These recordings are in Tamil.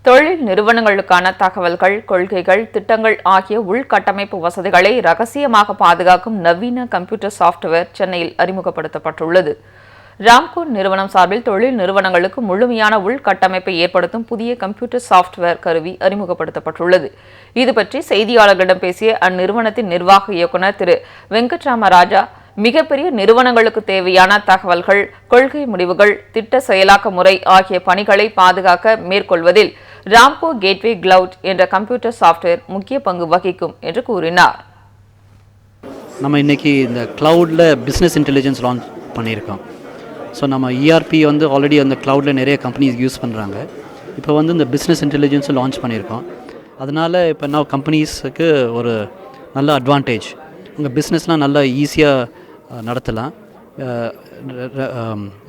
தொழில் நிறுவனங்களுக்கான தகவல்கள், கொள்கைகள், திட்டங்கள் ஆகிய உள்கட்டமைப்பு வசதிகளை ரகசியமாக பாதுகாக்கும் நவீன கம்ப்யூட்டர் சாப்ட்வேர் சென்னையில் அறிமுகப்படுத்தப்பட்டுள்ளது. ராம்கோ நிறுவனம் சார்பில் தொழில் நிறுவனங்களுக்கு முழுமையான உள்கட்டமைப்பை ஏற்படுத்தும் புதிய கம்ப்யூட்டர் சாப்ட்வேர் கருவி அறிமுகப்படுத்தப்பட்டுள்ளது. இதுபற்றி செய்தியாளர்களிடம் பேசிய அந்நிறுவனத்தின் நிர்வாக இயக்குநர் திரு வெங்கட்ராமராஜா, மிகப்பெரிய நிறுவனங்களுக்கு தேவையான தகவல்கள், கொள்கை முடிவுகள், திட்ட செயலாக்க முறை ஆகிய பணிகளை பாதுகாக்க மேற்கொள்வதில் ராம்கோ கேட்வே கிளவுட் என்ற கம்ப்யூட்டர் சாப்ட்வேர் முக்கிய பங்கு வகிக்கும் என்று கூறினார். நம்ம இன்றைக்கி இந்த க்ளவுடில் பிஸ்னஸ் இன்டெலிஜென்ஸ் லான்ச் பண்ணியிருக்கோம். ஸோ நம்ம இஆர்பி ஆல்ரெடி அந்த க்ளவுடில் நிறைய கம்பெனிஸ் யூஸ் பண்ணுறாங்க. இப்போ இந்த பிஸ்னஸ் இன்டெலிஜென்ஸை லான்ச் பண்ணியிருக்கோம். அதனால் இப்போ நான் கம்பெனிஸுக்கு ஒரு நல்ல அட்வான்டேஜ். உங்கள் பிஸ்னஸ்லாம் நல்லா ஈஸியாக நடத்தலாம்.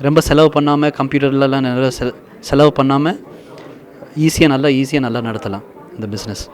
ரொம்ப செலவு பண்ணாமல், கம்ப்யூட்டர்லலாம் நிறைய செலவு பண்ணாமல் ஈஸியாக நல்லா நடத்தலாம் இந்த பிஸ்னஸ்.